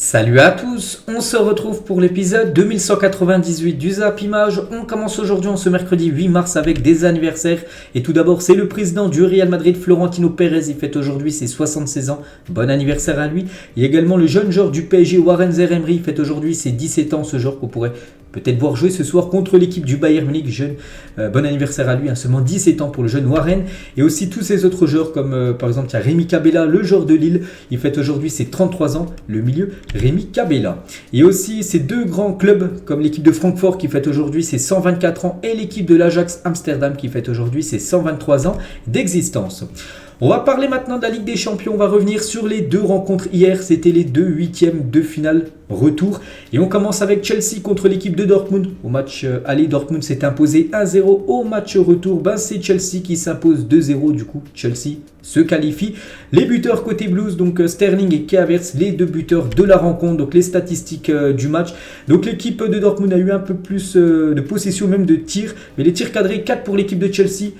Salut à tous, on se retrouve pour l'épisode 2198 du Zap Image. On commence aujourd'hui en ce mercredi 8 mars avec des anniversaires. Et tout d'abord, c'est le président du Real Madrid, Florentino Pérez. Il fête aujourd'hui ses 76 ans. Bon anniversaire à lui. Il y a également le jeune joueur du PSG, Warren Zaïre-Emery. Il fête aujourd'hui ses 17 ans, ce joueur qu'on pourrait peut-être voir jouer ce soir contre l'équipe du Bayern Munich. Jeune, bon anniversaire à lui, seulement 17 ans pour le jeune Warren. Et aussi tous ces autres joueurs comme par exemple il y a Rémi Cabella, le joueur de Lille. Il fête aujourd'hui ses 33 ans, le milieu Rémi Cabella. Et aussi ces deux grands clubs comme l'équipe de Francfort qui fête aujourd'hui ses 124 ans et l'équipe de l'Ajax Amsterdam qui fête aujourd'hui ses 123 ans d'existence. On va parler maintenant de la Ligue des Champions, on va revenir sur les deux rencontres hier, c'était les deux huitièmes de finale retour. Et on commence avec Chelsea contre l'équipe de Dortmund. Au match aller, Dortmund s'est imposé 1-0. Au match retour, c'est Chelsea qui s'impose 2-0. Du coup, Chelsea se qualifie. Les buteurs côté Blues, donc Sterling et Kai Havertz, les deux buteurs de la rencontre. Donc les statistiques du match. Donc l'équipe de Dortmund a eu un peu plus de possession, même de tirs. Mais les tirs cadrés, 4 pour l'équipe de Chelsea.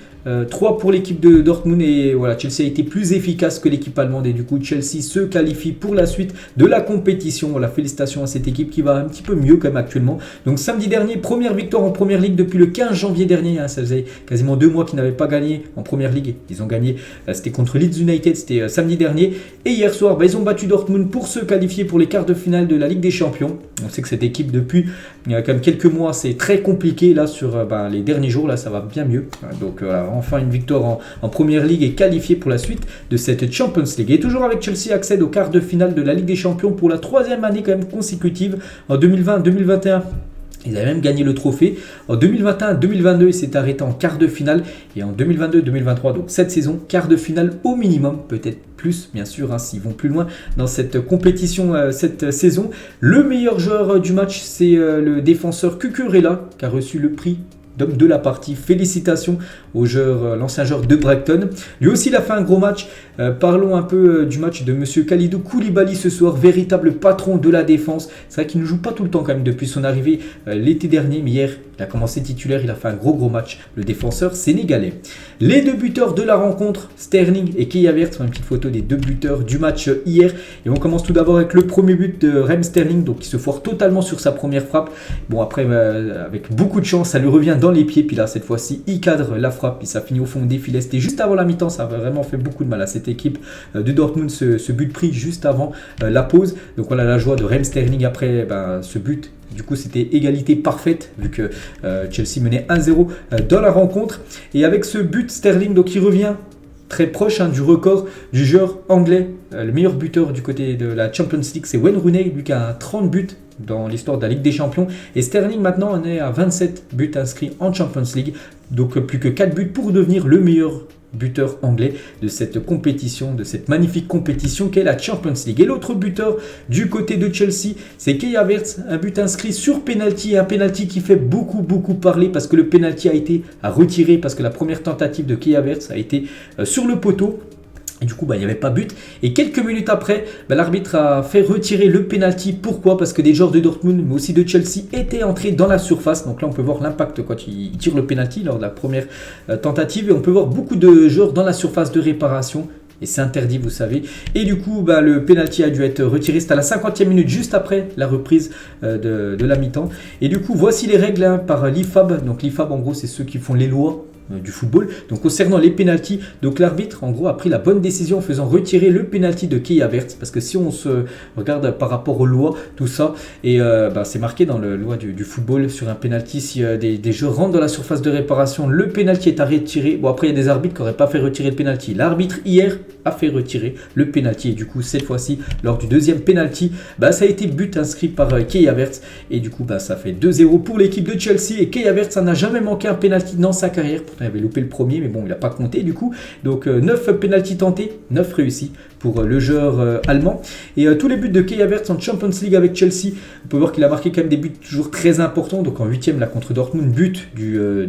3 pour l'équipe de Dortmund et voilà, Chelsea a été plus efficace que l'équipe allemande et du coup Chelsea se qualifie pour la suite de la compétition. Voilà, félicitations à cette équipe qui va un petit peu mieux quand même actuellement. Donc samedi dernier, première victoire en Première Ligue depuis le 15 janvier dernier, ça faisait quasiment 2 mois qu'ils n'avaient pas gagné en Première Ligue. Ils ont gagné, c'était contre Leeds United, c'était samedi dernier et hier soir ils ont battu Dortmund pour se qualifier pour les quarts de finale de la Ligue des Champions. On sait que cette équipe depuis quand même quelques mois c'est très compliqué là sur les derniers jours, là ça va bien mieux. Donc enfin une victoire en Première Ligue et qualifiée pour la suite de cette Champions League. Et toujours avec Chelsea accède au quart de finale de la Ligue des Champions pour la 3e année quand même consécutive. En 2020-2021, ils avaient même gagné le trophée. En 2021-2022, il s'est arrêté en quart de finale. Et en 2022-2023, donc cette saison, quart de finale au minimum, peut-être plus bien sûr s'ils vont plus loin dans cette compétition cette saison. Le meilleur joueur du match, c'est le défenseur Cucurella qui a reçu le prix d'homme de la partie. Félicitations au joueur, l'ancien joueur de Brighton. Lui aussi, il a fait un gros match. Parlons un peu du match de Monsieur Kalidou Koulibaly ce soir, véritable patron de la défense. C'est vrai qu'il ne joue pas tout le temps quand même depuis son arrivée l'été dernier, mais hier, il a commencé titulaire, il a fait un gros match, le défenseur sénégalais. Les deux buteurs de la rencontre, Sterling et Kai Havertz, une petite photo des deux buteurs du match hier. Et on commence tout d'abord avec le premier but de Raheem Sterling, donc il se foire totalement sur sa première frappe. Bon après, avec beaucoup de chance, ça lui revient dans les pieds, puis là cette fois-ci il cadre la frappe, puis ça finit au fond des filets. C'était juste avant la mi-temps, ça a vraiment fait beaucoup de mal à cette équipe de Dortmund, ce but pris juste avant la pause. Donc voilà la joie de Raheem Sterling après ce but. Du coup, c'était égalité parfaite vu que Chelsea menait 1-0 dans la rencontre. Et avec ce but, Sterling, donc il revient très proche du record du joueur anglais. Le meilleur buteur du côté de la Champions League, c'est Wayne Rooney, lui qui a 30 buts dans l'histoire de la Ligue des Champions. Et Sterling maintenant en est à 27 buts inscrits en Champions League. Donc plus que 4 buts pour devenir le meilleur buteur anglais de cette compétition, de cette magnifique compétition qu'est la Champions League. Et l'autre buteur du côté de Chelsea, c'est Kai Havertz, un but inscrit sur penalty, un penalty qui fait beaucoup parler parce que le penalty a été retiré parce que la première tentative de Kai Havertz a été sur le poteau. Et du coup, il n'y avait pas but. Et quelques minutes après, l'arbitre a fait retirer le penalty. Pourquoi ? Parce que des joueurs de Dortmund, mais aussi de Chelsea, étaient entrés dans la surface. Donc là, on peut voir l'impact quand il tire le penalty lors de la première tentative. Et on peut voir beaucoup de joueurs dans la surface de réparation. Et c'est interdit, vous savez. Et du coup, le penalty a dû être retiré. C'était à la 50e minute, juste après la reprise de la mi-temps. Et du coup, voici les règles par l'IFAB. Donc l'IFAB, en gros, c'est ceux qui font les lois du football. Donc concernant les pénaltys, donc l'arbitre en gros a pris la bonne décision en faisant retirer le penalty de Kai Havertz parce que si on se regarde par rapport aux lois, tout ça, et c'est marqué dans la loi du football sur un penalty, si des joueurs rentrent dans la surface de réparation, le penalty est à retirer. Bon après il y a des arbitres qui n'auraient pas fait retirer le penalty. L'arbitre hier a fait retirer le penalty et du coup cette fois-ci lors du deuxième penalty, ça a été but inscrit par Kai Havertz et du coup ça fait 2-0 pour l'équipe de Chelsea et Kai Havertz n'a jamais manqué un penalty dans sa carrière. Il avait loupé le premier, mais bon, il n'a pas compté du coup. Donc 9 pénaltys tentés, 9 réussis pour le joueur allemand. Et tous les buts de Kai Havertz en Champions League avec Chelsea, on peut voir qu'il a marqué quand même des buts toujours très importants. Donc en 8e là contre Dortmund, but du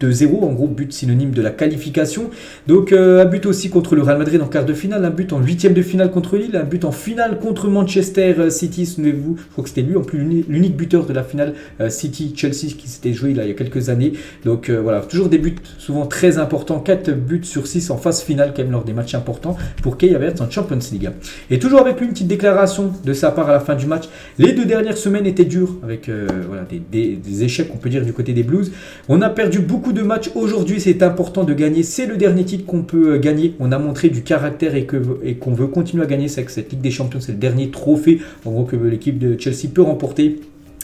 2-0, en gros but synonyme de la qualification. Donc un but aussi contre le Real Madrid en quart de finale, un but en huitième de finale contre Lille, un but en finale contre Manchester City, souvenez-vous, je crois que c'était lui en plus l'unique buteur de la finale City-Chelsea qui s'était joué là, il y a quelques années. Donc voilà, toujours des buts souvent très importants, 4 buts sur 6 en phase finale quand même lors des matchs importants pour Kai Havertz en Champions League. Et toujours avec lui une petite déclaration de sa part à la fin du match. Les 2 dernières semaines étaient dures avec voilà, des échecs on peut dire du côté des Blues. On a perdu beaucoup de matchs, aujourd'hui c'est important de gagner, c'est le dernier titre qu'on peut gagner, on a montré du caractère et qu'on veut continuer à gagner, c'est que cette Ligue des Champions c'est le dernier trophée en gros que l'équipe de Chelsea peut remporter.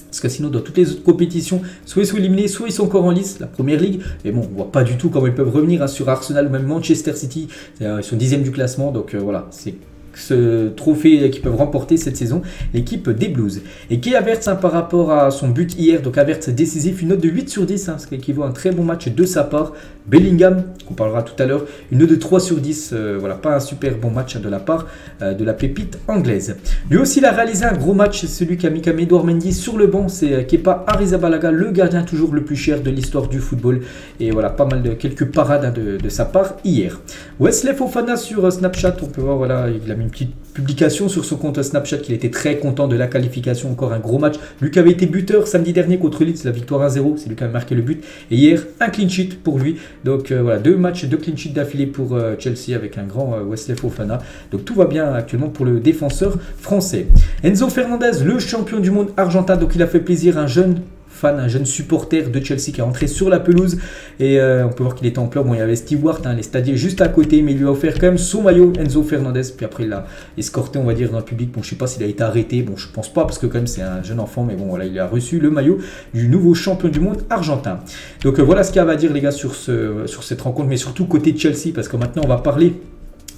Parce que sinon, dans toutes les autres compétitions, soit ils sont éliminés, soit ils sont encore en lice, la première ligue. Mais bon, on voit pas du tout comment ils peuvent revenir sur Arsenal ou même Manchester City. Ils sont 10e du classement, donc voilà, c'est ce trophée qu'ils peuvent remporter cette saison, l'équipe des Blues. Et Kai Havertz par rapport à son but hier, donc Havertz décisif, une note de 8 sur 10, ce qui équivaut à un très bon match de sa part. Bellingham, qu'on parlera tout à l'heure, une note de 3 sur 10, voilà, pas un super bon match de la part de la pépite anglaise. Lui aussi, il a réalisé un gros match, c'est celui qui a mis Edouard Mendy sur le banc, c'est Kepa Arrizabalaga, le gardien toujours le plus cher de l'histoire du football. Et voilà, pas mal de quelques parades de sa part hier. Wesley Fofana sur Snapchat, on peut voir, voilà, il a mis une petite publication sur son compte Snapchat qu'il était très content de la qualification, encore un gros match. Lui qui avait été buteur samedi dernier contre Leeds, la victoire 1-0, c'est lui qui a marqué le but. Et hier, un clean sheet pour lui. Donc voilà, 2 matchs, 2 clean sheets d'affilée pour Chelsea avec un grand Wesley Fofana. Donc tout va bien actuellement pour le défenseur français. Enzo Fernandez, le champion du monde argentin, donc il a fait plaisir, un jeune fan, un jeune supporter de Chelsea qui est rentré sur la pelouse et on peut voir qu'il était en pleurs. Bon, il y avait Stewart, les stadiers juste à côté, mais il lui a offert quand même son maillot, Enzo Fernandez. Puis après, il l'a escorté, on va dire, dans le public. Bon, je sais pas s'il a été arrêté. Bon, je pense pas parce que quand même c'est un jeune enfant, mais bon, voilà, il a reçu le maillot du nouveau champion du monde argentin. Donc voilà ce qu'il y a à dire, les gars, sur cette rencontre, mais surtout côté Chelsea, parce que maintenant on va parler.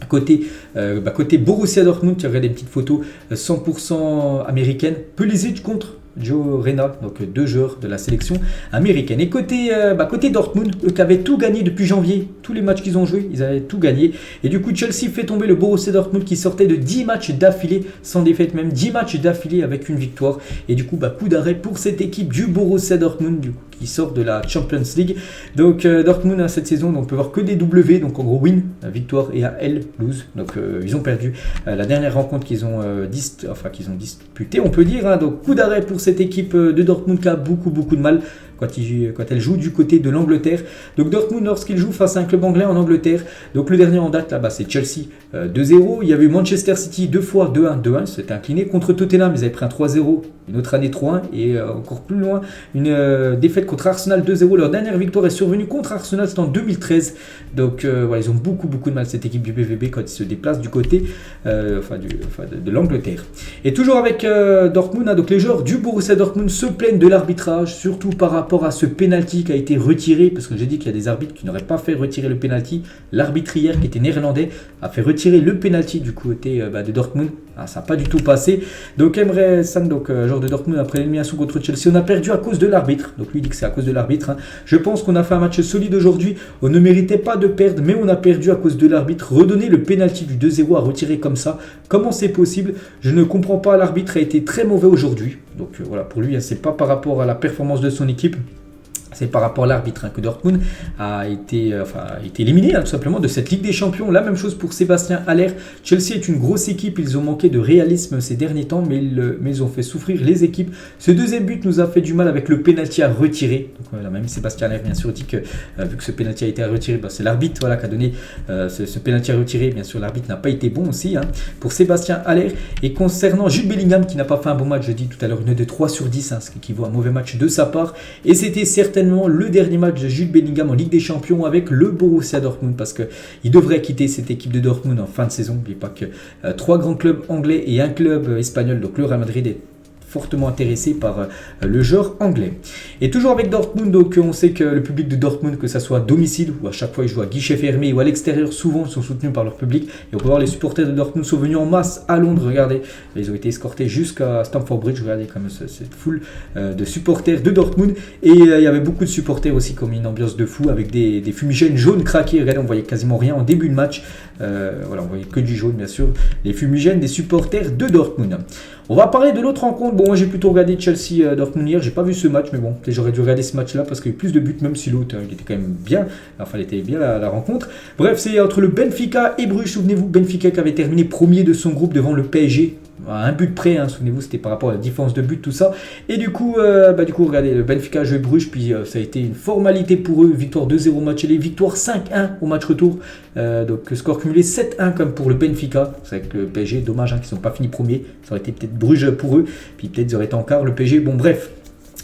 Côté Borussia Dortmund, tu regardes des petites photos 100% américaines. Pulisic contre Joe Reyna, donc 2 joueurs de la sélection américaine. Et côté Dortmund, eux qui avaient tout gagné depuis janvier, tous les matchs qu'ils ont joués, ils avaient tout gagné. Et du coup, Chelsea fait tomber le Borussia Dortmund qui sortait de 10 matchs d'affilée, sans défaite même, 10 matchs d'affilée avec une victoire. Et du coup, coup d'arrêt pour cette équipe du Borussia Dortmund, du coup, qui sort de la Champions League. Donc Dortmund cette saison, on peut voir que des W, donc en gros win, victoire, et un L, lose. Donc ils ont perdu la dernière rencontre qu'ils ont disputée, on peut dire. Donc coup d'arrêt pour cette équipe de Dortmund qui a beaucoup de mal quand elle joue du côté de l'Angleterre. Donc Dortmund, lorsqu'il joue face à un club anglais en Angleterre, donc le dernier en date là-bas c'est Chelsea 2-0. Il y avait eu Manchester City 2 fois 2-1, c'était incliné. Contre Tottenham, ils avaient pris un 3-0, une autre année 3-1 et encore plus loin, une défaite contre Arsenal 2-0. Leur dernière victoire est survenue contre Arsenal, c'était en 2013. Donc voilà, ils ont beaucoup de mal cette équipe du BVB quand ils se déplacent du côté de l'Angleterre. Et toujours avec Dortmund, donc les joueurs du Borussia Dortmund se plaignent de l'arbitrage, surtout par rapport à ce penalty qui a été retiré, parce que j'ai dit qu'il y a des arbitres qui n'auraient pas fait retirer le penalty. L'arbitre hier, qui était néerlandais, a fait retirer le penalty du côté de Dortmund. Ça n'a pas du tout passé. Donc Emre Can, joueur de Dortmund, après l'élimination contre Chelsea, on a perdu à cause de l'arbitre. Donc lui dit que c'est à cause de l'arbitre. Je pense qu'on a fait un match solide aujourd'hui. On ne méritait pas de perdre, mais on a perdu à cause de l'arbitre. Redonner le penalty du 2-0 à retirer comme ça, comment c'est possible? Je ne comprends pas. L'arbitre a été très mauvais aujourd'hui. Donc voilà, pour lui, c'est pas par rapport à la performance de son équipe. C'est par rapport à l'arbitre que Dortmund a été éliminé tout simplement de cette Ligue des Champions. La même chose pour Sébastien Haller. Chelsea est une grosse équipe, ils ont manqué de réalisme ces derniers temps, mais ils ont fait souffrir les équipes. Ce deuxième but nous a fait du mal avec le penalty à retirer. Donc voilà, même Sébastien Haller bien sûr dit que vu que ce penalty a été à retirer, c'est l'arbitre qui a donné ce penalty à retirer. Bien sûr l'arbitre n'a pas été bon aussi pour Sébastien Haller. Et concernant Jude Bellingham qui n'a pas fait un bon match, je dis tout à l'heure une note de 3 sur 10, ce qui équivaut à un mauvais match de sa part. Et c'était certainement le dernier match de Jude Bellingham en Ligue des Champions avec le Borussia Dortmund, parce qu'il devrait quitter cette équipe de Dortmund en fin de saison. N'oubliez pas que 3 grands clubs anglais et un club espagnol, donc le Real Madrid est fortement intéressé par le joueur anglais. Et toujours avec Dortmund, donc on sait que le public de Dortmund, que ça soit à domicile ou à chaque fois ils jouent à guichet fermé ou à l'extérieur, souvent sont soutenus par leur public. Et on peut voir les supporters de Dortmund sont venus en masse à Londres. Regardez, ils ont été escortés jusqu'à Stamford Bridge. Regardez comme cette foule de supporters de Dortmund. Et il y avait beaucoup de supporters aussi, comme une ambiance de fou avec des fumigènes jaunes craqués. Regardez, on voyait quasiment rien en début de match. Voilà, on voyait que du jaune bien sûr, les fumigènes des supporters de Dortmund. On va parler de l'autre rencontre. Bon, moi j'ai plutôt regardé Chelsea-Dortmund hier, j'ai pas vu ce match, mais bon, j'aurais dû regarder ce match-là parce qu'il y a eu plus de buts, même si l'autre, il était quand même bien, enfin il était bien la rencontre. Bref, c'est entre le Benfica et Bruges, souvenez-vous, Benfica qui avait terminé premier de son groupe devant le PSG, à un but près, hein, souvenez-vous, c'était par rapport à la différence de but, tout ça. Et du coup, regardez, le Benfica a joué Bruges, puis ça a été une formalité pour eux, victoire 2-0 au match aller, victoire 5-1 au match retour, donc score cumulé 7-1 comme pour le Benfica. C'est avec le PSG, dommage qu'ils ne sont pas finis premiers, ça aurait été peut-être Bruges pour eux, puis peut-être ils auraient été en quart, le PSG, bon bref.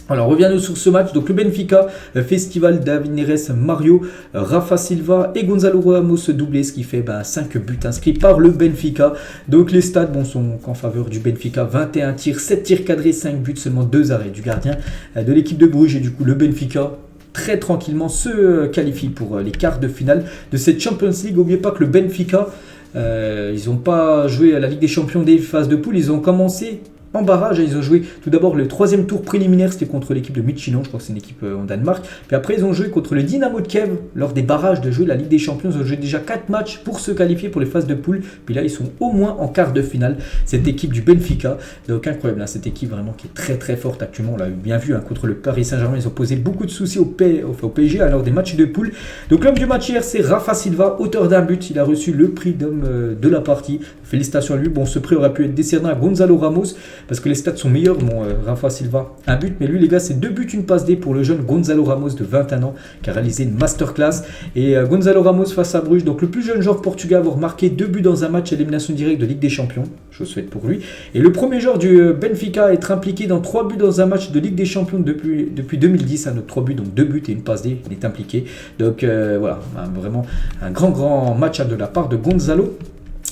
Alors revenons sur ce match, donc le Benfica, Festival, David Neres, Mario, Rafa Silva et Gonzalo Ramos doublé, ce qui fait 5 buts inscrits par le Benfica. Donc les stats sont en faveur du Benfica, 21 tirs, 7 tirs cadrés, 5 buts, seulement 2 arrêts du gardien de l'équipe de Bruges. Et du coup le Benfica très tranquillement se qualifie pour les quarts de finale de cette Champions League. N'oubliez pas que le Benfica, ils n'ont pas joué à la Ligue des Champions des phases de poule, ils ont commencé en barrage. Ils ont joué tout d'abord le troisième tour préliminaire, c'était contre l'équipe de Midtjylland, je crois que c'est une équipe en Danemark. Puis après ils ont joué contre le Dynamo de Kiev lors des barrages de jouer la Ligue des Champions. Ils ont joué déjà 4 matchs pour se qualifier pour les phases de poule. Puis là ils sont au moins en quart de finale, cette équipe du Benfica. Donc incroyable, hein, cette équipe vraiment qui est très très forte actuellement. On l'a bien vu, hein, contre le Paris Saint-Germain, ils ont posé beaucoup de soucis au PSG lors des matchs de poule. Donc l'homme du match hier c'est Rafa Silva, auteur d'un but. Il a reçu le prix d'homme de la partie. Félicitations à lui. Bon, ce prix aurait pu être décerné à Gonzalo Ramos parce que les stats sont meilleurs. Bon, Rafa Silva, un but, mais lui, les gars, c'est 2 buts, une passe D pour le jeune Gonzalo Ramos de 21 ans qui a réalisé une masterclass. Et Gonzalo Ramos face à Bruges, donc le plus jeune joueur portugais à avoir marqué 2 buts dans un match à élimination directe de Ligue des Champions. Je souhaite pour lui. Et le premier joueur du Benfica à être impliqué dans 3 buts dans un match de Ligue des Champions depuis 2010. Un autre 3 buts, donc 2 buts et une passe D. Il est impliqué. Donc voilà, vraiment un grand match de la part de Gonzalo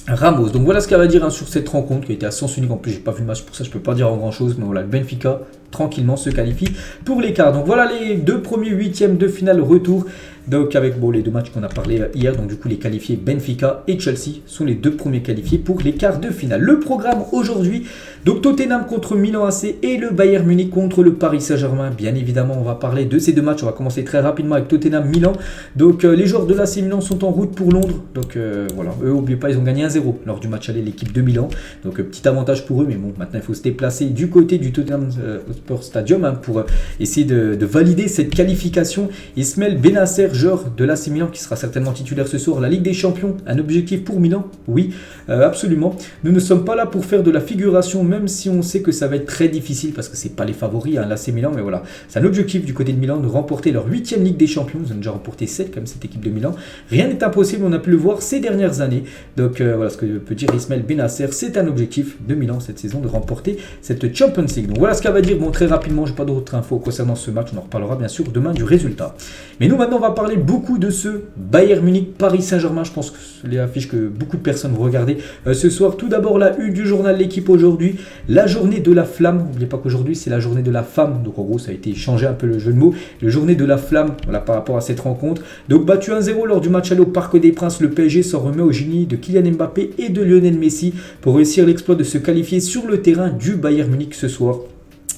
Ramos. Donc voilà ce qu'il va dire sur cette rencontre qui a été à sens unique. En plus j'ai pas vu le match, pour ça je peux pas dire grand chose, mais voilà, le Benfica tranquillement se qualifie pour les quarts. Donc voilà les deux premiers huitièmes de finale retour. Donc avec les deux matchs qu'on a parlé hier, donc du coup les qualifiés Benfica et Chelsea sont les deux premiers qualifiés pour les quarts de finale. Le programme aujourd'hui, donc Tottenham contre Milan AC et le Bayern Munich contre le Paris Saint-Germain. Bien évidemment on va parler de ces deux matchs, on va commencer très rapidement avec Tottenham-Milan. Donc les joueurs de l'AC Milan sont en route pour Londres. Donc voilà, eux n'oubliez pas, ils ont gagné 1-0 lors du match aller, l'équipe de Milan. Donc petit avantage pour eux, mais bon, maintenant il faut se déplacer du côté du Tottenham Hotspur Stadium pour essayer de valider cette qualification. Ismaël Bennacer, joueur de l'AC Milan qui sera certainement titulaire ce soir. La Ligue des Champions, un objectif pour Milan? Oui, absolument. Nous ne sommes pas là pour faire de la figuration, même si on sait que ça va être très difficile parce que c'est pas les favoris, l'AC Milan, mais voilà, c'est un objectif du côté de Milan de remporter leur 8e Ligue des Champions. Ils ont déjà remporté 7 comme cette équipe de Milan. Rien n'est impossible, on a pu le voir ces dernières années. Donc voilà ce que peut dire Ismaël Bennacer, c'est un objectif de Milan cette saison de remporter cette Champions League. Donc voilà ce qu'elle va dire. Bon, très rapidement, je n'ai pas d'autres infos concernant ce match, on en reparlera bien sûr demain du résultat. Mais nous maintenant on va parler beaucoup de ce Bayern Munich Paris Saint-Germain. Je pense que c'est les affiches que beaucoup de personnes vont regarder ce soir. Tout d'abord la une du journal L'équipe aujourd'hui, la journée de la flamme. N'oubliez pas qu'aujourd'hui c'est la journée de la femme, donc en gros ça a été changé un peu le jeu de mots, la journée de la flamme, voilà, par rapport à cette rencontre. Donc battu 1-0 lors du match aller au Parc des Princes, le PSG s'en remet au génie de Kylian Mbappé et de Lionel Messi pour réussir l'exploit de se qualifier sur le terrain du Bayern Munich ce soir.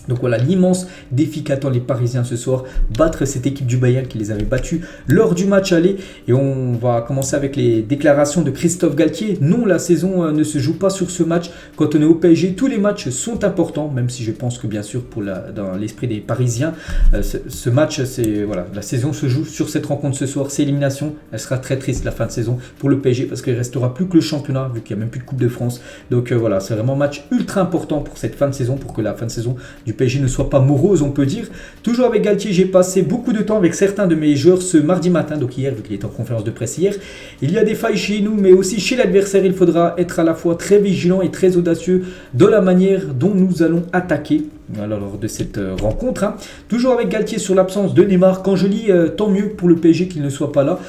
Donc voilà l'immense défi qu'attend les Parisiens ce soir, battre cette équipe du Bayern qui les avait battus lors du match aller. Et on va commencer avec les déclarations de Christophe Galtier. Non, la saison ne se joue pas sur ce match. Quand on est au PSG, tous les matchs sont importants, même si je pense que bien sûr dans l'esprit des Parisiens, ce match, voilà, la saison se joue sur cette rencontre ce soir, c'est élimination. Elle sera très triste la fin de saison pour le PSG parce qu'il ne restera plus que le championnat vu qu'il n'y a même plus de Coupe de France. Donc voilà, c'est vraiment un match ultra important pour cette fin de saison, pour que la fin de saison du PSG ne soit pas morose, on peut dire. Toujours avec Galtier, j'ai passé beaucoup de temps avec certains de mes joueurs ce mardi matin, donc hier, vu qu'il était en conférence de presse hier. Il y a des failles chez nous, mais aussi chez l'adversaire. Il faudra être à la fois très vigilant et très audacieux dans la manière dont nous allons attaquer. Alors, lors de cette rencontre, toujours avec Galtier sur l'absence de Neymar. Quand je lis tant mieux pour le PSG qu'il ne soit pas là,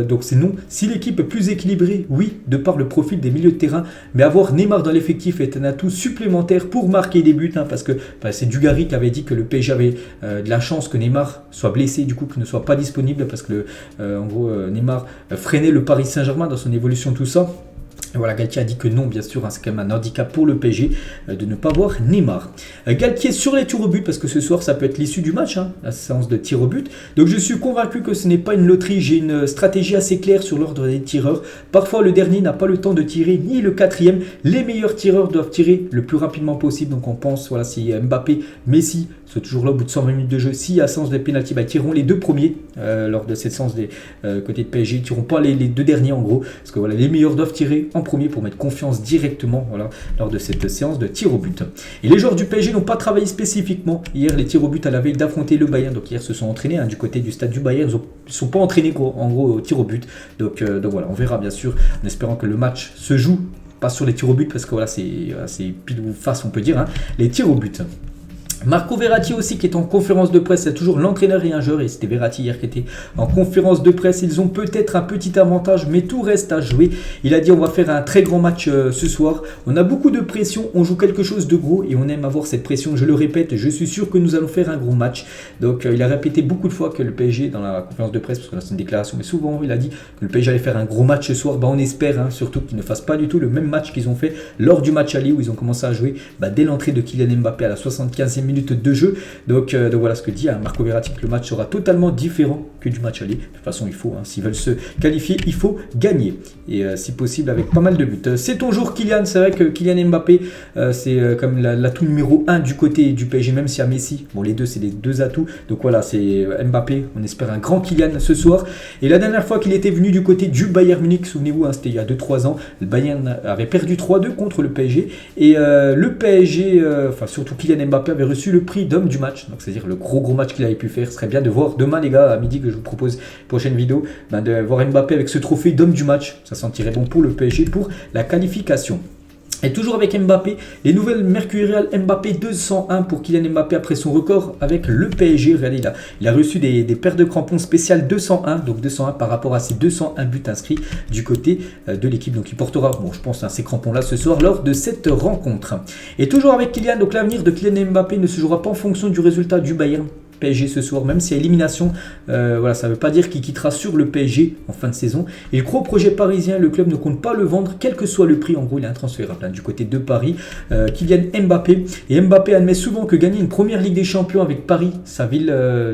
donc c'est non. Si l'équipe est plus équilibrée, oui, de par le profil des milieux de terrain, mais avoir Neymar dans l'effectif est un atout supplémentaire pour marquer des buts, parce que c'est Dugarry qui avait dit que le PSG avait de la chance que Neymar soit blessé, du coup qu'il ne soit pas disponible parce que en gros Neymar freinait le Paris Saint-Germain dans son évolution, tout ça. Et voilà, Galtier a dit que non, bien sûr, hein, c'est quand même un handicap pour le PSG de ne pas voir Neymar. Galtier sur les tirs au but, parce que ce soir, ça peut être l'issue du match, hein, la séance de tirs au but. Donc je suis convaincu que ce n'est pas une loterie, j'ai une stratégie assez claire sur l'ordre des tireurs. Parfois, le dernier n'a pas le temps de tirer, ni le quatrième. Les meilleurs tireurs doivent tirer le plus rapidement possible. Donc on pense, voilà, si Mbappé, Messi sont toujours là au bout de 120 minutes de jeu, s'il y a séance de pénalty, ils tireront les deux premiers lors de cette séance des côtés de PSG. Ils ne tireront pas les deux derniers en gros, parce que voilà, les meilleurs doivent tirer en premier pour mettre confiance directement voilà, lors de cette séance de tir au but. Et les joueurs du PSG n'ont pas travaillé spécifiquement hier les tirs au but à la veille d'affronter le Bayern. Donc hier se sont entraînés du côté du stade du Bayern. Ils ne sont pas entraînés en gros au tir au but. Donc voilà, on verra bien sûr en espérant que le match se joue pas sur les tirs au but parce que voilà, c'est pile ou face on peut dire, hein, les tirs au but. Marco Verratti aussi qui est en conférence de presse, c'est toujours l'entraîneur et un joueur, et c'était Verratti hier qui était en conférence de presse. Ils ont peut-être un petit avantage, mais tout reste à jouer. Il a dit on va faire un très grand match ce soir. On a beaucoup de pression, on joue quelque chose de gros et on aime avoir cette pression. Je le répète, je suis sûr que nous allons faire un gros match. Donc il a répété beaucoup de fois que le PSG dans la conférence de presse, parce que là c'est une déclaration, mais souvent il a dit que le PSG allait faire un gros match ce soir. On espère surtout qu'ils ne fassent pas du tout le même match qu'ils ont fait lors du match aller où ils ont commencé à jouer dès l'entrée de Kylian Mbappé à la 75e minute de jeu. Donc voilà ce que dit Marco Verratti, que le match sera totalement différent que du match aller. De toute façon, il faut, s'ils veulent se qualifier, il faut gagner. Et si possible, avec pas mal de buts. C'est ton jour, Kylian. C'est vrai que Kylian Mbappé, c'est comme l'atout numéro 1 du côté du PSG, même si à Messi, bon, les deux, c'est les deux atouts. Donc voilà, c'est Mbappé. On espère un grand Kylian ce soir. Et la dernière fois qu'il était venu du côté du Bayern Munich, souvenez-vous, c'était il y a 2-3 ans, le Bayern avait perdu 3-2 contre le PSG. Et le PSG, surtout Kylian Mbappé, avait reçu le prix d'homme du match, donc c'est-à-dire le gros match qu'il avait pu faire. Ce serait bien de voir demain les gars à midi, que je vous propose prochaine vidéo, de voir Mbappé avec ce trophée d'homme du match. Ça sentirait bon pour le PSG pour la qualification. Et toujours avec Mbappé, les nouvelles mercuriales Mbappé 201 pour Kylian Mbappé après son record avec le PSG. Regardez, il a reçu des paires de crampons spéciales 201, donc 201 par rapport à ses 201 buts inscrits du côté de l'équipe. Donc il portera, bon je pense, ces crampons-là ce soir lors de cette rencontre. Et toujours avec Kylian, donc l'avenir de Kylian Mbappé ne se jouera pas en fonction du résultat du Bayern PSG ce soir, même si à élimination, voilà, ça ne veut pas dire qu'il quittera sur le PSG en fin de saison. Il croit au projet parisien, le club ne compte pas le vendre, quel que soit le prix. En gros, il est intransférable du côté de Paris. Kylian Mbappé. Et Mbappé admet souvent que gagner une première Ligue des Champions avec Paris, sa ville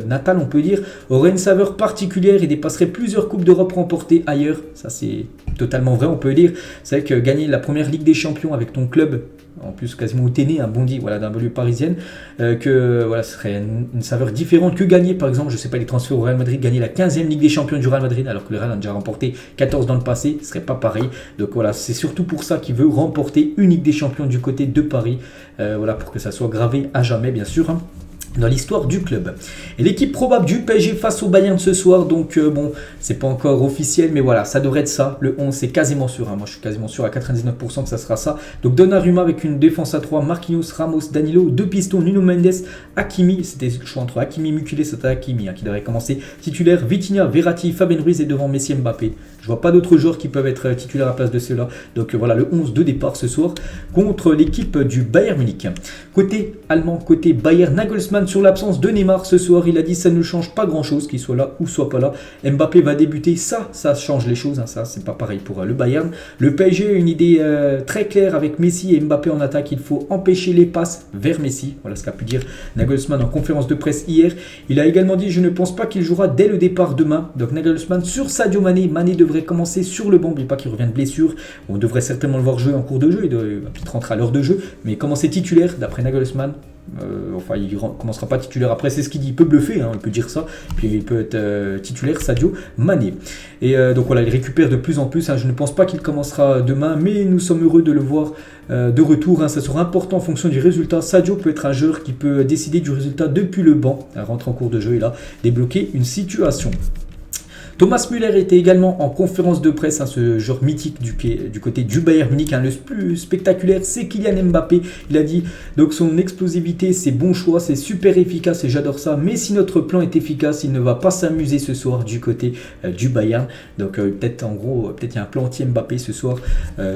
natale, on peut dire, aurait une saveur particulière et dépasserait plusieurs Coupes d'Europe remportées ailleurs. Ça, c'est totalement vrai, on peut dire. C'est vrai que gagner la première Ligue des Champions avec ton club, en plus quasiment où t'es né, un bondi voilà, d'un banlieue parisienne, que voilà, ce serait une saveur différente que gagner par exemple, je sais pas, les transferts au Real Madrid, gagner la 15e Ligue des Champions du Real Madrid alors que le Real a déjà remporté 14 dans le passé, ce serait pas pareil. Donc voilà, c'est surtout pour ça qu'il veut remporter une Ligue des Champions du côté de Paris, voilà, pour que ça soit gravé à jamais bien sûr, hein, dans l'histoire du club. Et l'équipe probable du PSG face au Bayern ce soir, donc bon, c'est pas encore officiel, mais voilà, ça devrait être ça. Le 11, c'est quasiment sûr, hein. Moi je suis quasiment sûr à 99% que ça sera ça. Donc Donnarumma avec une défense à 3, Marquinhos, Ramos, Danilo, deux pistons, Nuno Mendes, Hakimi, c'était le choix entre Hakimi et Mukiele, c'était Hakimi qui devrait commencer titulaire, Vitinha, Verratti, Fabien Ruiz et devant Messi, Mbappé. Je vois pas d'autres joueurs qui peuvent être titulaires à la place de ceux-là. Donc voilà, le 11 de départ ce soir contre l'équipe du Bayern Munich. Côté allemand, côté Bayern, Nagelsmann sur l'absence de Neymar ce soir, il a dit ça ne change pas grand-chose qu'il soit là ou soit pas là. Mbappé va débuter, ça change les choses, hein, ça c'est pas pareil pour le Bayern. Le PSG a une idée très claire avec Messi et Mbappé en attaque, il faut empêcher les passes vers Messi. Voilà ce qu'a pu dire Nagelsmann en conférence de presse hier. Il a également dit je ne pense pas qu'il jouera dès le départ demain. Donc Nagelsmann sur Sadio Mané, Mané devrait commencer sur le banc, n'oubliez pas qu'il revient de blessure. On devrait certainement le voir jouer en cours de jeu, il va peut-être rentrer à l'heure de jeu, mais commencer titulaire d'après Nagelsmann. Enfin, il ne commencera pas titulaire après, c'est ce qu'il dit. Il peut bluffer, hein, il peut dire ça. Puis il peut être titulaire, Sadio Mané. Et donc voilà, il récupère de plus en plus. Hein, je ne pense pas qu'il commencera demain, mais nous sommes heureux de le voir de retour. Hein, ça sera important en fonction du résultat. Sadio peut être un joueur qui peut décider du résultat depuis le banc, rentrer en cours de jeu et là débloquer une situation. Thomas Müller était également en conférence de presse, hein, ce joueur mythique du côté du Bayern Munich. Hein, le plus spectaculaire, c'est Kylian Mbappé. Il a dit donc son explosivité, c'est bon choix, c'est super efficace et j'adore ça. Mais si notre plan est efficace, il ne va pas s'amuser ce soir du côté du Bayern. Donc peut-être en gros, peut-être il y a un plan anti-Mbappé ce soir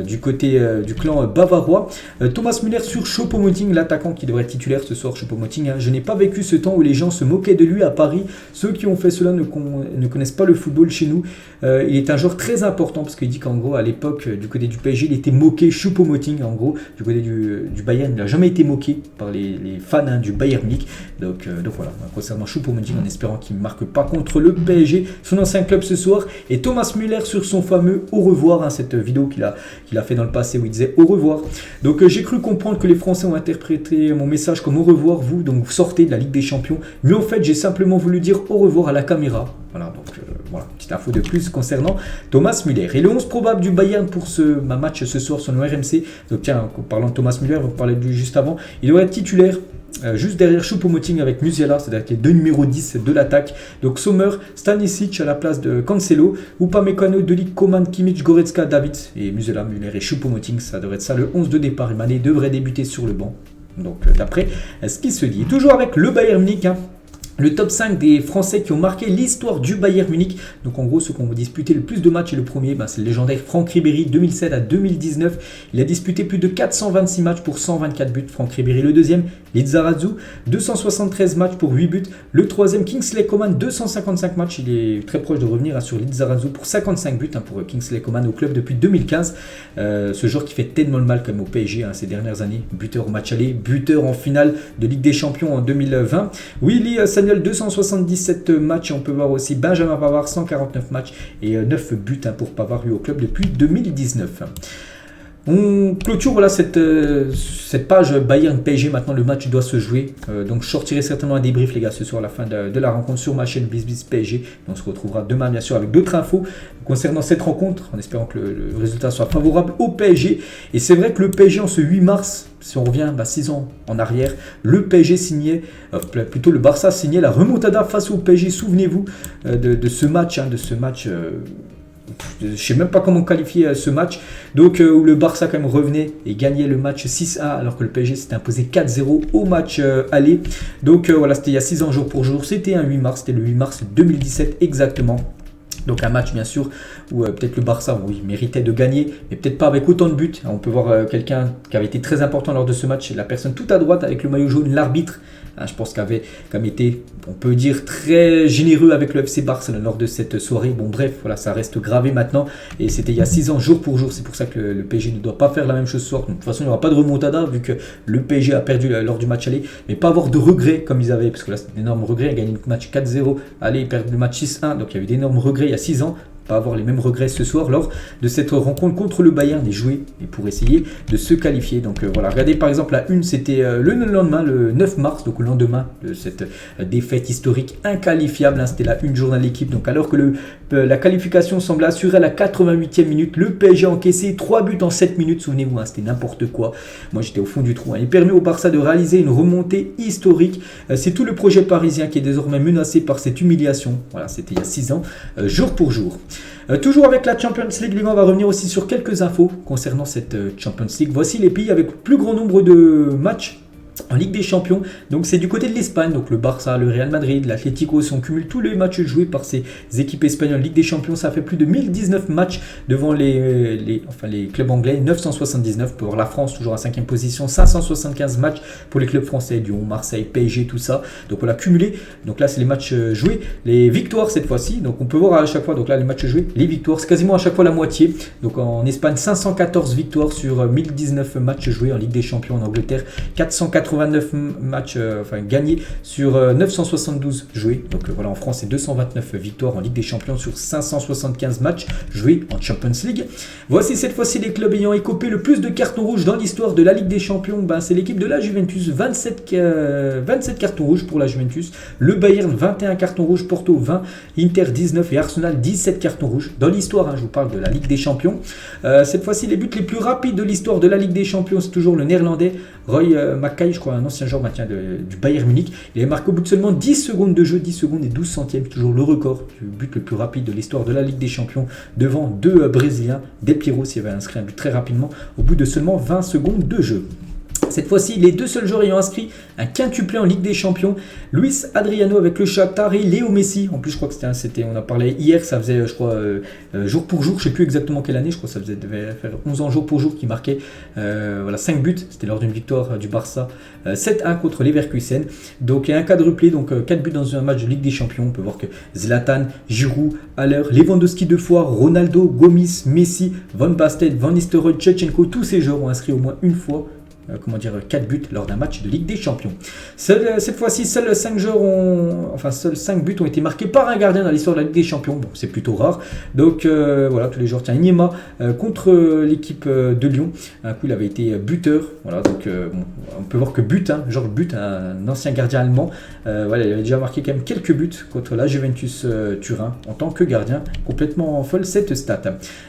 du côté du clan bavarois. Thomas Müller sur Choupo-Moting, l'attaquant qui devrait être titulaire ce soir. Choupo-Moting, hein, je n'ai pas vécu ce temps où les gens se moquaient de lui à Paris. Ceux qui ont fait cela ne connaissent pas le foot. football chez nous. Il est un joueur très important parce qu'il dit qu'en gros, à l'époque, du côté du PSG, il était moqué, Choupo-Moting, en gros, du côté du Bayern, il n'a jamais été moqué par les fans du Bayern Munich. Donc voilà, concernant Choupo-Moting, en espérant qu'il ne marque pas contre le PSG, son ancien club ce soir. Et Thomas Müller sur son fameux au revoir, cette vidéo qu'il a fait dans le passé où il disait au revoir. Donc j'ai cru comprendre que les Français ont interprété mon message comme au revoir, donc vous sortez de la Ligue des Champions. Mais en fait, j'ai simplement voulu dire au revoir à la caméra. Voilà, donc voilà, petite info de plus concernant Thomas Müller. Et le 11 probable du Bayern pour ce match ce soir sur le RMC. Donc tiens, en parlant de Thomas Müller, on parlait de lui juste avant, il doit être titulaire. Juste derrière Choupo-Moting avec Musiala, c'est-à-dire les deux numéros 10 de l'attaque. Donc Sommer, Stanisic à la place de Cancelo, Upamecano, Delik, Coman, Kimmich, Goretzka, Davids et Musiala, Müller et Choupo-Moting. Ça devrait être ça le 11 de départ. Et Mané devrait débuter sur le banc. Donc d'après ce qui se dit. Et toujours avec le Bayern Munich, le top 5 des Français qui ont marqué l'histoire du Bayern Munich. Donc en gros, ceux qui ont disputé le plus de matchs et le premier, c'est le légendaire Franck Ribéry, 2007 à 2019. Il a disputé plus de 426 matchs pour 124 buts. Franck Ribéry, le deuxième, Lizarazu, 273 matchs pour 8 buts. Le troisième, Kingsley Coman, 255 matchs. Il est très proche de revenir sur Lizarazu pour 55 buts pour Kingsley Coman au club depuis 2015. Ce joueur qui fait tellement le mal comme au PSG ces dernières années. Buteur au match aller, buteur en finale de Ligue des Champions en 2020. Willy Sagnol, 277 matchs. Et on peut voir aussi Benjamin Pavard, 149 matchs et 9 buts pour Pavard au club depuis 2019. On clôture voilà, cette page Bayern PSG. Maintenant, le match doit se jouer. Donc, je sortirai certainement un débrief, les gars, ce soir à la fin de la rencontre sur ma chaîne BizBiz PSG. On se retrouvera demain, bien sûr, avec d'autres infos concernant cette rencontre, en espérant que le résultat soit favorable au PSG. Et c'est vrai que le PSG, en ce 8 mars, si on revient 6 ans en arrière, le PSG signait, plutôt le Barça signait la remontada face au PSG. Souvenez-vous de ce match, je ne sais même pas comment qualifier ce match. Donc où le Barça quand même revenait et gagnait le match 6-1 alors que le PSG s'était imposé 4-0 au match aller. Donc voilà, c'était il y a 6 ans jour pour jour. C'était un 8 mars, c'était le 8 mars 2017 exactement. Donc un match bien sûr où peut-être le Barça méritait de gagner, mais peut-être pas avec autant de buts. On peut voir quelqu'un qui avait été très important lors de ce match, la personne tout à droite avec le maillot jaune, l'arbitre. Je pense qu'il avait comme été, on peut dire, très généreux avec le FC Barcelone lors de cette soirée. Bon bref, voilà, ça reste gravé maintenant. Et c'était il y a 6 ans, jour pour jour. C'est pour ça que le PSG ne doit pas faire la même chose ce soir. Donc, de toute façon, il n'y aura pas de remontada vu que le PSG a perdu lors du match aller. Mais pas avoir de regrets comme ils avaient. Parce que là, c'était d'énormes regrets. Ils a gagné le match 4-0. Allez, ils perdent le match 6-1. Donc il y avait d'énormes regrets il y a 6 ans. Pas avoir les mêmes regrets ce soir lors de cette rencontre contre le Bayern et jouer et pour essayer de se qualifier. Donc voilà, regardez par exemple la une, c'était le lendemain, le 9 mars, donc le lendemain de cette défaite historique inqualifiable. C'était la une journal de l'équipe. Donc alors que la qualification semble assurée à la 88e minute, le PSG a encaissé 3 buts en 7 minutes. Souvenez-vous, c'était n'importe quoi. Moi j'étais au fond du trou. Il permet au Barça de réaliser une remontée historique. C'est tout le projet parisien qui est désormais menacé par cette humiliation. Voilà, c'était il y a 6 ans, jour pour jour. Toujours avec la Champions League, les gars, on va revenir aussi sur quelques infos concernant cette Champions League. Voici les pays avec le plus grand nombre de matchs en Ligue des Champions. Donc c'est du côté de l'Espagne, donc le Barça, le Real Madrid, l'Atlético. Si on cumule tous les matchs joués par ces équipes espagnoles Ligue des Champions, ça fait plus de 1019 matchs devant les clubs anglais, 979 pour la France, toujours à 5e position, 575 matchs pour les clubs français, Lyon, Marseille, PSG, tout ça. Donc on l'a cumulé. Donc là c'est les matchs joués, les victoires cette fois-ci. Donc on peut voir à chaque fois, donc là les matchs joués, les victoires, c'est quasiment à chaque fois la moitié. Donc en Espagne, 514 victoires sur 1019 matchs joués. En Ligue des Champions en Angleterre, 489 matchs gagnés sur 972 joués. Donc voilà, en France, c'est 229 victoires en Ligue des Champions sur 575 matchs joués en Champions League. Voici cette fois-ci les clubs ayant écopé le plus de cartons rouges dans l'histoire de la Ligue des Champions. C'est l'équipe de la Juventus, 27 cartons rouges pour la Juventus. Le Bayern, 21 cartons rouges. Porto, 20. Inter, 19. Et Arsenal, 17 cartons rouges. Dans l'histoire, je vous parle de la Ligue des Champions. Cette fois-ci, les buts les plus rapides de l'histoire de la Ligue des Champions, c'est toujours le néerlandais Roy Mackay, je crois, un ancien joueur du Bayern Munich. Il a marqué au bout de seulement 10 secondes de jeu, 10 secondes et 12 centièmes, toujours le record du but le plus rapide de l'histoire de la Ligue des Champions, devant deux Brésiliens, Del Piero, s'il avait inscrit un but très rapidement, au bout de seulement 20 secondes de jeu. Cette fois-ci, les deux seuls joueurs ayant inscrit un quintuplé en Ligue des Champions, Luis Adriano avec le Shakhtar et Léo Messi. En plus, je crois que c'était on a parlé hier, ça faisait, je crois, jour pour jour, je ne sais plus exactement quelle année, je crois que ça devait faire 11 ans jour pour jour qui marquait 5 buts. C'était lors d'une victoire du Barça 7-1 contre Leverkusen. Donc, il y a un quadruplé, donc 4 buts dans un match de Ligue des Champions. On peut voir que Zlatan, Giroud, Haller, Lewandowski 2 fois, Ronaldo, Gomis, Messi, Van Basten, Van Nistelrooy, Shevchenko, tous ces joueurs ont inscrit au moins une fois 4 buts lors d'un match de Ligue des Champions. Cette fois-ci, seuls 5 buts ont été marqués par un gardien dans l'histoire de la Ligue des Champions. Bon, c'est plutôt rare. Donc voilà, tous les jours. Tiens, Niema contre l'équipe de Lyon. Un coup, il avait été buteur. Voilà, donc on peut voir que Georges But, un ancien gardien allemand. Voilà, il avait déjà marqué quand même quelques buts contre la Juventus Turin en tant que gardien. Complètement folle cette stat.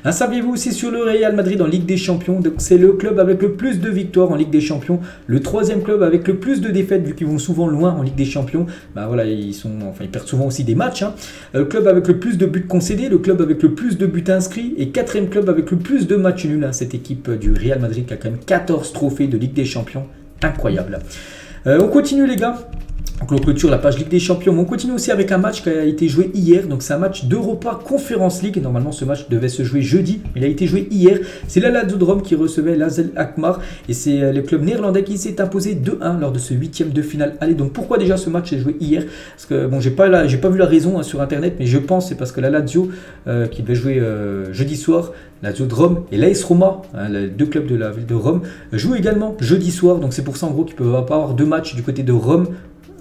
Saviez-vous aussi sur le Real Madrid en Ligue des Champions? Donc c'est le club avec le plus de victoires en Ligue des Champions, le troisième club avec le plus de défaites vu qu'ils vont souvent loin en Ligue des Champions. Voilà, ils perdent souvent aussi des matchs. Le club avec le plus de buts concédés, le club avec le plus de buts inscrits et quatrième club avec le plus de matchs nuls. Cette équipe du Real Madrid qui a quand même 14 trophées de Ligue des Champions, incroyable. On continue les gars. Donc on clôture la page Ligue des Champions. On continue aussi avec un match qui a été joué hier. Donc c'est un match d'Europa Conference League. Normalement ce match devait se jouer jeudi, mais il a été joué hier. C'est la Lazio de Rome qui recevait l'AZ Alkmaar. Et c'est le club néerlandais qui s'est imposé 2-1 lors de ce 8e de finale. Allez, donc pourquoi déjà ce match est joué hier? Parce que bon, j'ai pas vu la raison sur internet, mais je pense c'est parce que la Lazio qui devait jouer jeudi soir, Lazio de Rome et l'AS Roma, les deux clubs de la ville de Rome, jouent également jeudi soir. Donc c'est pour ça en gros qu'ils ne peuvent pas avoir deux matchs du côté de Rome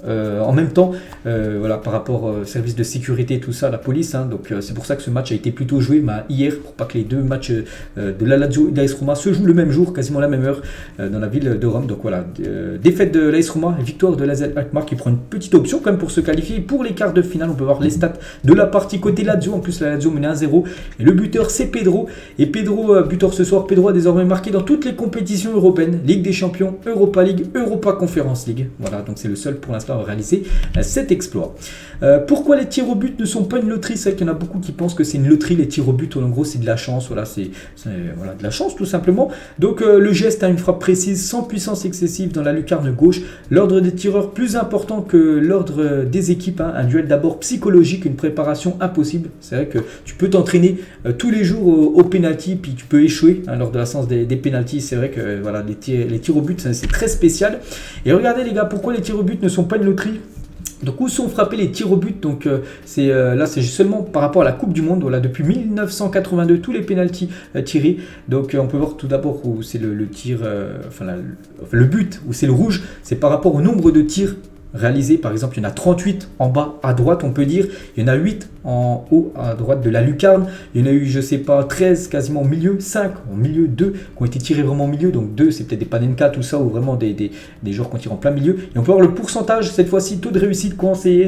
en même temps, voilà, par rapport au service de sécurité, tout ça, la police. Donc c'est pour ça que ce match a été plutôt joué hier, pour pas que les deux matchs de la Lazio et de l'AS Roma se jouent le même jour, quasiment la même heure, dans la ville de Rome. Donc voilà, défaite de l'AS Roma, victoire de l'AZ Alkmaar qui prend une petite option quand même pour se qualifier. Pour les quarts de finale, on peut voir les stats de la partie côté Lazio. En plus, la Lazio menait 1-0 et le buteur c'est Pedro. Et Pedro, buteur ce soir, Pedro a désormais marqué dans toutes les compétitions européennes, Ligue des Champions, Europa League, Europa Conference League. Voilà, donc c'est le seul pour l'instant réaliser cet exploit. Pourquoi les tirs au but ne sont pas une loterie? C'est vrai qu'il y en a beaucoup qui pensent que c'est une loterie, les tirs au but. En gros, c'est de la chance. Voilà, c'est de la chance tout simplement. Donc le geste a une frappe précise, sans puissance excessive dans la lucarne gauche. L'ordre des tireurs plus important que l'ordre des équipes. Un duel d'abord psychologique, une préparation impossible. C'est vrai que tu peux t'entraîner tous les jours au penalty, puis tu peux échouer lors de la séance des penalties. C'est vrai que voilà, les tirs au but, c'est très spécial. Et regardez les gars, pourquoi les tirs au but ne sont pas une loterie? Donc où sont frappés les tirs au but? Donc là c'est seulement par rapport à la Coupe du Monde. Voilà, depuis 1982 tous les pénaltys tirés. Donc on peut voir tout d'abord où c'est le tir, le but où c'est le rouge, c'est par rapport au nombre de tirs réalisés. Par exemple, il y en a 38 en bas à droite, on peut dire. Il y en a 8 en haut à droite de la lucarne. Il y en a eu, je sais pas, 13 quasiment au milieu, 5 au milieu, 2 qui ont été tirés vraiment au milieu. Donc 2, c'est peut-être des Panenka, tout ça, ou vraiment des joueurs qu'on tire en plein milieu. Et on peut voir le pourcentage, cette fois-ci, taux de réussite quand c'est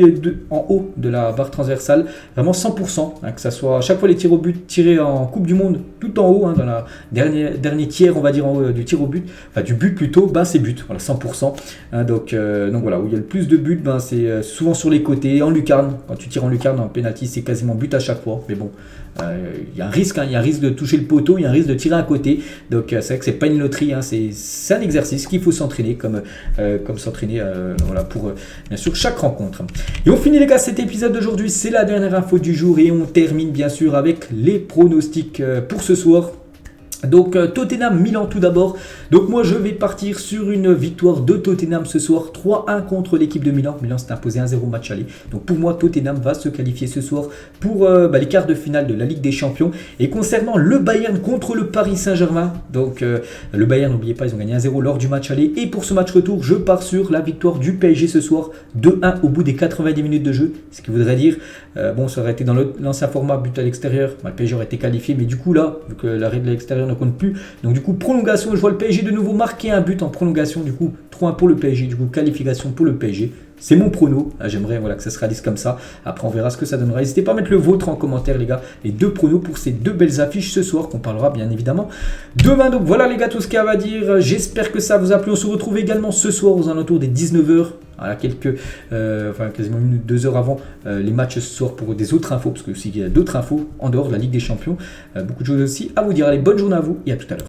en haut de la barre transversale. Vraiment 100%. Que ça soit à chaque fois les tirs au but tirés en Coupe du Monde, tout en haut, dans la dernier tiers, on va dire, en haut du tir au but. Enfin, du but plutôt, c'est but. Voilà, 100%. Donc voilà, où il y a le plus de buts, c'est souvent sur les côtés, en lucarne. Quand tu tires en lucarne, en penalty, c'est quasiment but à chaque fois. Mais bon, il y a un risque, il y a un risque de toucher le poteau, il y a un risque de tirer à côté. Donc c'est vrai que c'est pas une loterie, c'est un exercice qu'il faut s'entraîner, comme s'entraîner voilà, pour bien sûr chaque rencontre. Et on finit les gars cet épisode d'aujourd'hui, c'est la dernière info du jour et on termine bien sûr avec les pronostics pour ce soir. Donc Tottenham-Milan tout d'abord. Donc moi je vais partir sur une victoire de Tottenham ce soir, 3-1 contre l'équipe de Milan. Milan s'est imposé 1-0 match aller. Donc pour moi Tottenham va se qualifier ce soir pour les quarts de finale de la Ligue des Champions. Et concernant le Bayern contre le Paris Saint-Germain, donc le Bayern, n'oubliez pas, ils ont gagné 1-0 lors du match aller. Et pour ce match retour, je pars sur la victoire du PSG ce soir, 2-1 au bout des 90 minutes de jeu. Ce qui voudrait dire, bon ça aurait été dans l'ancien format but à l'extérieur, le PSG aurait été qualifié. Mais du coup là, vu que l'arrêt de l'extérieur ne compte plus. Donc du coup, prolongation, je vois le PSG de nouveau marquer un but en prolongation. Du coup, 3-1 pour le PSG. Du coup, qualification pour le PSG. C'est mon prono. J'aimerais que ça se réalise comme ça. Après, on verra ce que ça donnera. N'hésitez pas à mettre le vôtre en commentaire, les gars. Les deux pronos pour ces deux belles affiches ce soir qu'on parlera bien évidemment demain. Donc voilà, les gars, tout ce qu'il y a à dire. J'espère que ça vous a plu. On se retrouve également ce soir aux alentours des 19h. Voilà, quasiment 2 heures avant les matchs ce soir pour des autres infos. Parce que aussi, il y a d'autres infos en dehors de la Ligue des Champions. Beaucoup de choses aussi à vous dire. Allez, bonne journée à vous et à tout à l'heure.